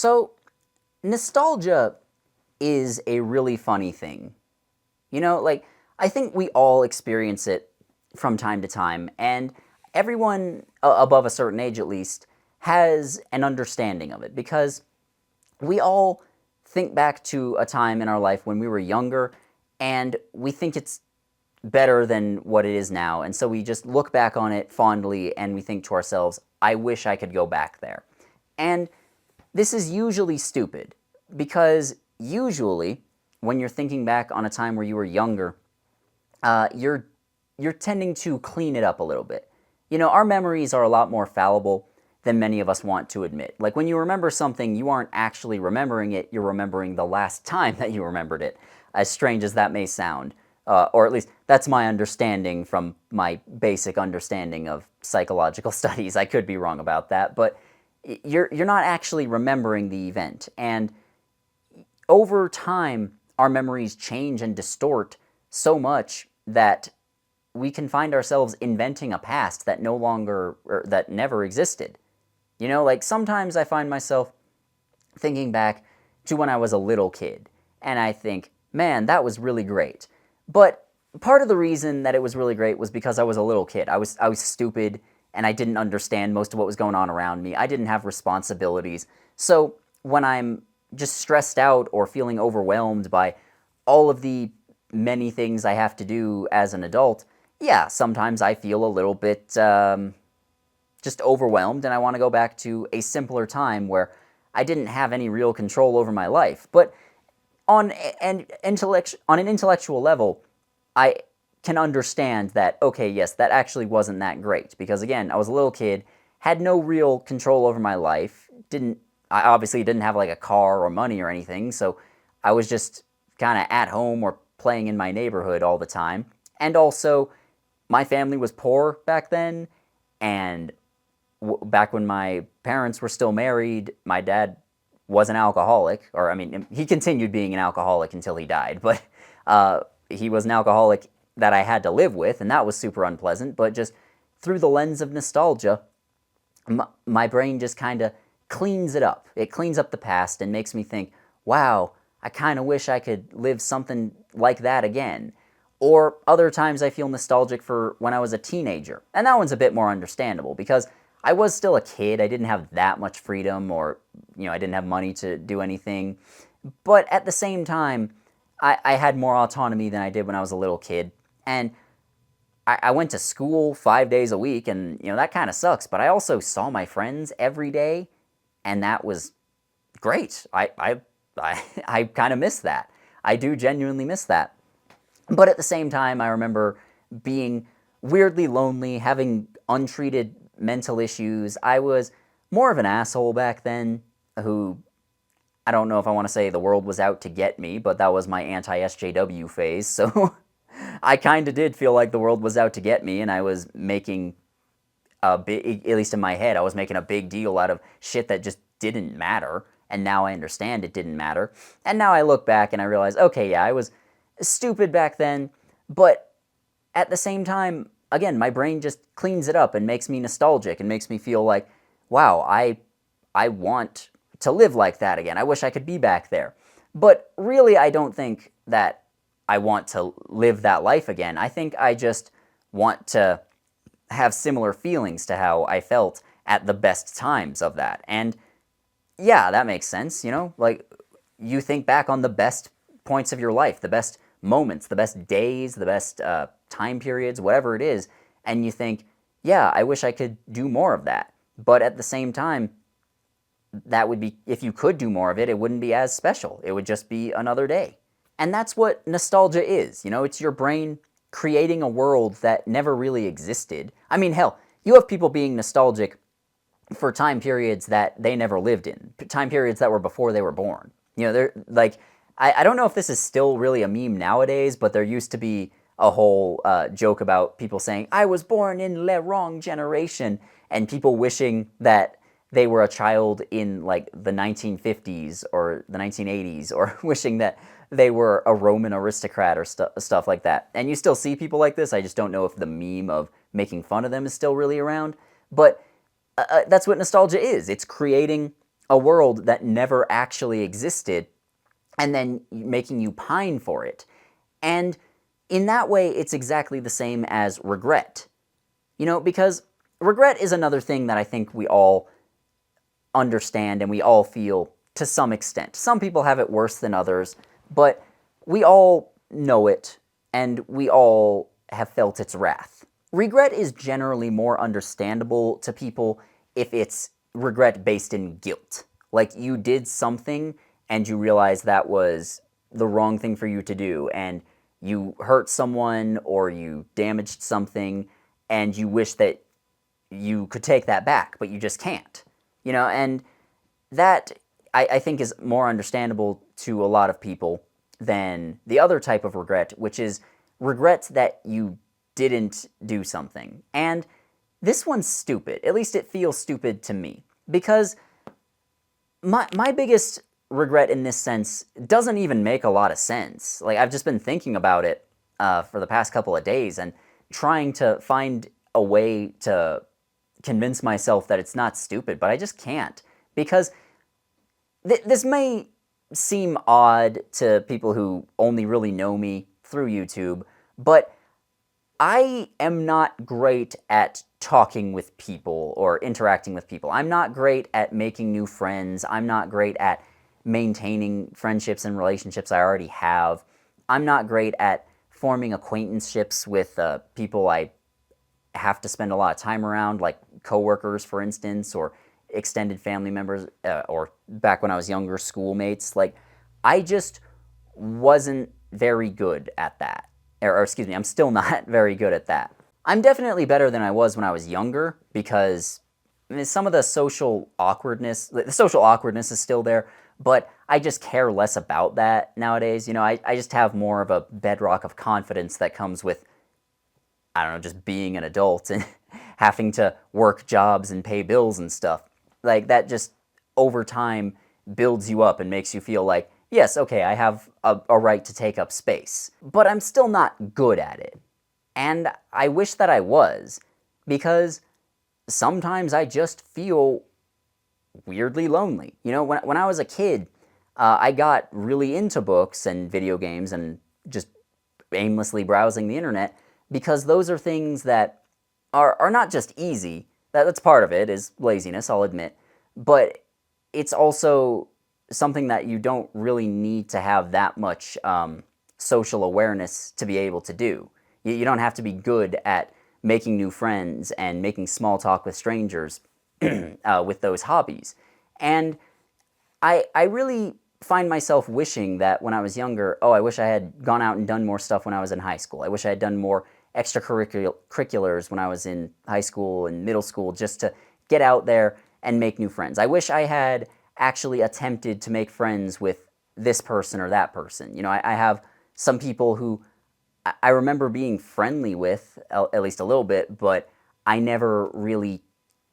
So, nostalgia is a really funny thing. Like, I think we all experience it from time to time, and everyone above a certain age at least has an understanding of it because we all think back to a time in our life when we were younger and we think it's better than what it is now. And so we just look back on it fondly and we think to ourselves, I wish I could go back there. And this is usually stupid because usually when you're thinking back on a time where you were younger, you're tending to clean it up a little bit. Our memories are a lot more fallible than many of us want to admit. Like when you remember something, you aren't actually remembering it, you're remembering the last time that you remembered it, as strange as that may sound. Or at least that's my understanding from my basic understanding of psychological studies. I could be wrong about that, but you're not actually remembering the event. And over time, our memories change and distort so much that we can find ourselves inventing a past that no longer, or that never existed. Like sometimes I find myself thinking back to when I was a little kid, and I think, man, that was really great. But part of the reason that it was really great was because I was a little kid. I was stupid, and I didn't understand most of what was going on around me. I didn't have responsibilities. So when I'm just stressed out or feeling overwhelmed by all of the many things I have to do as an adult, yeah, sometimes I feel a little bit just overwhelmed, and I want to go back to a simpler time where I didn't have any real control over my life. But on an intellectual level, I can understand that, okay, yes, that actually wasn't that great. Because again, I was a little kid, had no real control over my life, I obviously didn't have like a car or money or anything, so I was just kind of at home or playing in my neighborhood all the time. And also, my family was poor back then, and back when my parents were still married, my dad was an alcoholic, or I mean, he continued being an alcoholic until he died, but he was an alcoholic that I had to live with, and that was super unpleasant. But just through the lens of nostalgia, my brain just kind of cleans it up. It cleans up the past and makes me think, wow, I kind of wish I could live something like that again. Or other times I feel nostalgic for when I was a teenager. And that one's a bit more understandable because I was still a kid. I didn't have that much freedom, or, I didn't have money to do anything. But at the same time, I had more autonomy than I did when I was a little kid. And I went to school 5 days a week, and, that kind of sucks. But I also saw my friends every day, and that was great. I kind of miss that. I do genuinely miss that. But at the same time, I remember being weirdly lonely, having untreated mental issues. I was more of an asshole back then who, I don't know if I want to say the world was out to get me, but that was my anti-SJW phase. So I kind of did feel like the world was out to get me, and I was making a big, at least in my head, I was making a big deal out of shit that just didn't matter. And now I understand it didn't matter. And now I look back and I realize, okay, yeah, I was stupid back then, but at the same time, again, my brain just cleans it up and makes me nostalgic and makes me feel like, wow, I want to live like that again. I wish I could be back there. But really, I don't think that I want to live that life again. I think I just want to have similar feelings to how I felt at the best times of that. And yeah, that makes sense, like you think back on the best points of your life, the best moments, the best days, the best time periods, whatever it is, and you think, yeah, I wish I could do more of that. But at the same time, that would be, if you could do more of it, it wouldn't be as special. It would just be another day. And that's what nostalgia is. It's your brain creating a world that never really existed. I mean, hell, you have people being nostalgic for time periods that they never lived in, time periods that were before they were born. They're like, I don't know if this is still really a meme nowadays, but there used to be a whole joke about people saying, I was born in the wrong generation, and people wishing that they were a child in like the 1950s or the 1980s, or wishing that they were a Roman aristocrat or stuff like that. And you still see people like this. I just don't know if the meme of making fun of them is still really around. But that's what nostalgia is. It's creating a world that never actually existed and then making you pine for it. And in that way, it's exactly the same as regret. Because regret is another thing that I think we all understand and we all feel to some extent. Some people have it worse than others, but we all know it and we all have felt its wrath. Regret is generally more understandable to people if it's regret based in guilt. Like you did something and you realize that was the wrong thing for you to do, and you hurt someone or you damaged something, and you wish that you could take that back, but you just can't. And that I think is more understandable to a lot of people than the other type of regret, which is regret that you didn't do something. And this one's stupid. At least it feels stupid to me. Because my biggest regret in this sense doesn't even make a lot of sense. Like, I've just been thinking about it for the past couple of days and trying to find a way to convince myself that it's not stupid, but I just can't. Because this may seem odd to people who only really know me through YouTube, but I am not great at talking with people or interacting with people. I'm not great at making new friends. I'm not great at maintaining friendships and relationships I already have. I'm not great at forming acquaintanceships with people I have to spend a lot of time around, like coworkers, for instance, or extended family members, or back when I was younger, schoolmates. Like, I just wasn't very good at that. Or excuse me, I'm still not very good at that. I'm definitely better than I was when I was younger because some of the social awkwardness is still there, but I just care less about that nowadays. I just have more of a bedrock of confidence that comes with, I don't know, just being an adult and having to work jobs and pay bills and stuff. Like, that just over time builds you up and makes you feel like, yes, okay, I have a right to take up space. But I'm still not good at it. And I wish that I was, because sometimes I just feel weirdly lonely. When I was a kid, I got really into books and video games and just aimlessly browsing the internet, because those are things that are not just easy. That's part of it, is laziness, I'll admit. But it's also something that you don't really need to have that much social awareness to be able to do. You don't have to be good at making new friends and making small talk with strangers with those hobbies. And I really find myself wishing that when I was younger, I wish I had gone out and done more stuff when I was in high school. I wish I had done more extracurriculars when I was in high school and middle school, just to get out there and make new friends. I wish I had actually attempted to make friends with this person or that person. I have some people who I remember being friendly with, at least a little bit, but I never really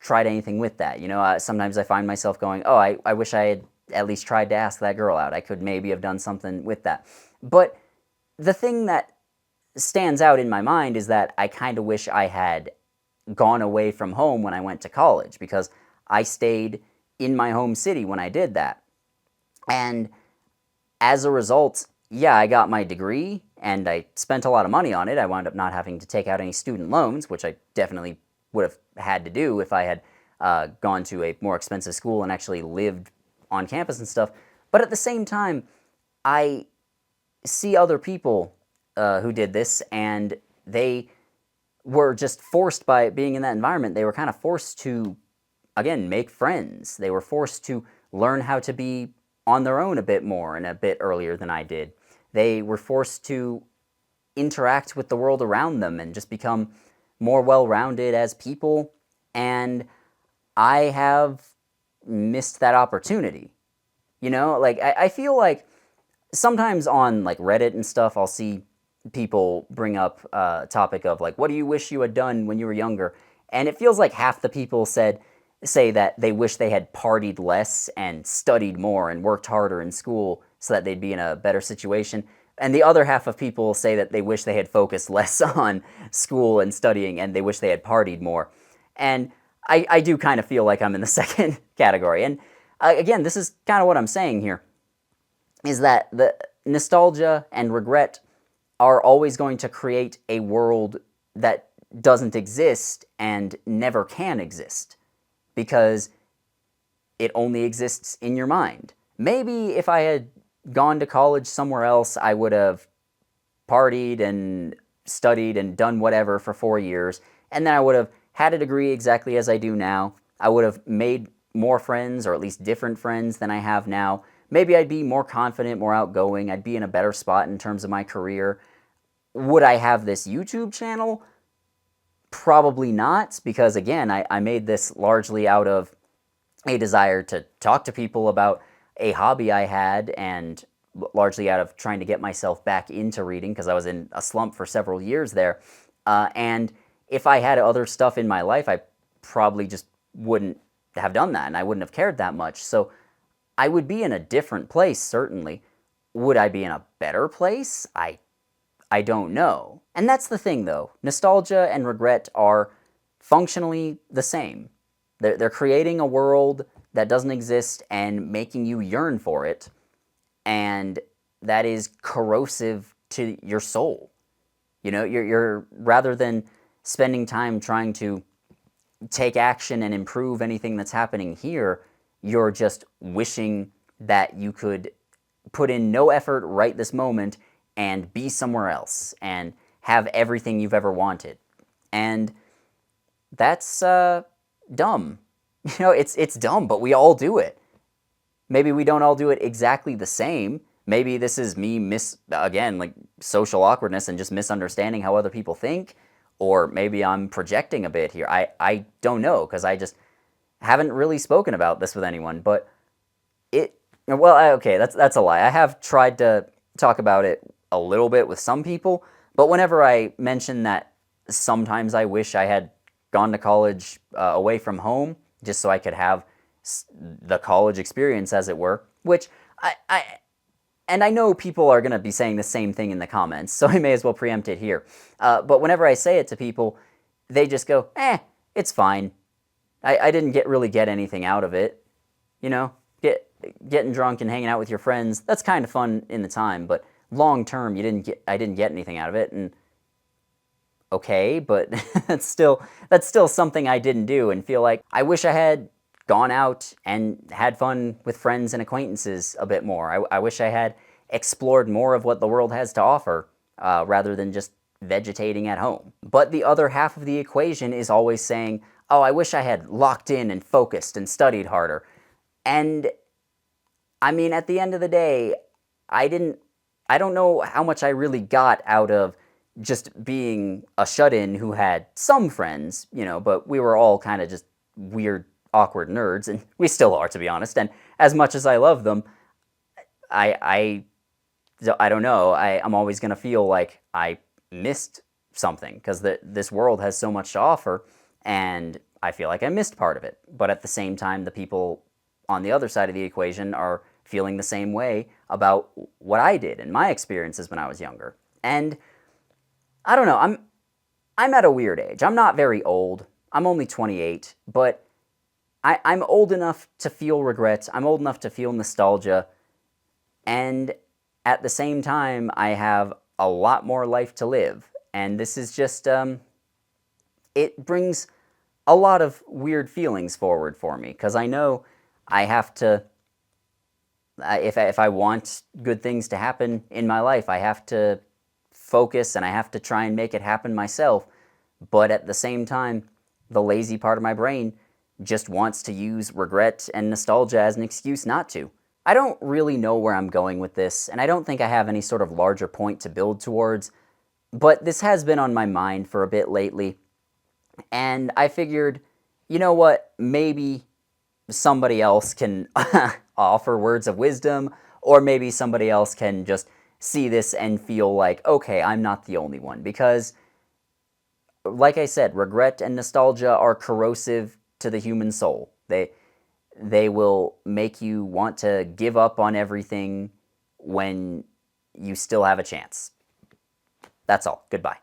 tried anything with that. Sometimes I find myself going, I wish I had at least tried to ask that girl out. I could maybe have done something with that. But the thing that stands out in my mind is that I kind of wish I had gone away from home when I went to college, because I stayed in my home city when I did that. And as a result, yeah, I got my degree and I spent a lot of money on it. I wound up not having to take out any student loans, which I definitely would have had to do if I had gone to a more expensive school and actually lived on campus and stuff. But at the same time, I see other people who did this, and they were just forced, by being in that environment, they were kind of forced to, again, make friends. They were forced to learn how to be on their own a bit more and a bit earlier than I did. They were forced to interact with the world around them and just become more well-rounded as people, and I have missed that opportunity. Like, I feel like sometimes on like Reddit and stuff, I'll see people bring up a topic of like, what do you wish you had done when you were younger? And it feels like half the people say that they wish they had partied less and studied more and worked harder in school so that they'd be in a better situation. And the other half of people say that they wish they had focused less on school and studying, and they wish they had partied more. And I do kind of feel like I'm in the second category. And again, this is kind of what I'm saying here, is that the nostalgia and regret are always going to create a world that doesn't exist and never can exist because it only exists in your mind. Maybe if I had gone to college somewhere else, I would have partied and studied and done whatever for 4 years, and then I would have had a degree exactly as I do now. I would have made more friends, or at least different friends than I have now. Maybe I'd be more confident, more outgoing. I'd be in a better spot in terms of my career. Would I have this YouTube channel? Probably not, because again, I made this largely out of a desire to talk to people about a hobby I had, and largely out of trying to get myself back into reading because I was in a slump for several years there. And if I had other stuff in my life, I probably just wouldn't have done that, and I wouldn't have cared that much. So I would be in a different place, certainly. Would I be in a better place? I don't know. And that's the thing, though. Nostalgia and regret are functionally the same. They're creating a world that doesn't exist and making you yearn for it, and that is corrosive to your soul. You know, you're rather than spending time trying to take action and improve anything that's happening here, you're just wishing that you could put in no effort right this moment and be somewhere else and have everything you've ever wanted. And that's dumb. You know, it's dumb, but we all do it. Maybe we don't all do it exactly the same. Maybe this is me again, like social awkwardness and just misunderstanding how other people think. Or maybe I'm projecting a bit here. I don't know, because I just haven't really spoken about this with anyone. But okay, that's a lie. I have tried to talk about it a little bit with some people, but whenever I mention that sometimes I wish I had gone to college away from home, just so I could have the college experience, as it were, which I know people are going to be saying the same thing in the comments, so I may as well preempt it here. But whenever I say it to people, they just go, it's fine. I didn't really get anything out of it. You know, getting drunk and hanging out with your friends, that's kind of fun in the time, but long term, I didn't get anything out of it, and okay, but that's still something I didn't do, and feel like I wish I had gone out and had fun with friends and acquaintances a bit more. I wish I had explored more of what the world has to offer, rather than just vegetating at home. But the other half of the equation is always saying, oh, I wish I had locked in and focused and studied harder. And I mean, at the end of the day, I don't know how much I really got out of just being a shut-in who had some friends, you know, but we were all kind of just weird, awkward nerds, and we still are, to be honest. And as much as I love them, I don't know. I'm always going to feel like I missed something, because this world has so much to offer, and I feel like I missed part of it. But at the same time, the people on the other side of the equation are feeling the same way about what I did and my experiences when I was younger. And I don't know, I'm at a weird age. I'm not very old. I'm only 28, but I'm old enough to feel regret. I'm old enough to feel nostalgia. And at the same time, I have a lot more life to live. And this is just, it brings a lot of weird feelings forward for me, because I know I have to, if I want good things to happen in my life, I have to focus and I have to try and make it happen myself. But at the same time, the lazy part of my brain just wants to use regret and nostalgia as an excuse not to. I don't really know where I'm going with this, and I don't think I have any sort of larger point to build towards, but this has been on my mind for a bit lately, and I figured, you know what, maybe somebody else can offer words of wisdom, or maybe somebody else can just see this and feel like, okay, I'm not the only one. Because, like I said, regret and nostalgia are corrosive to the human soul. They will make you want to give up on everything when you still have a chance. That's all. Goodbye.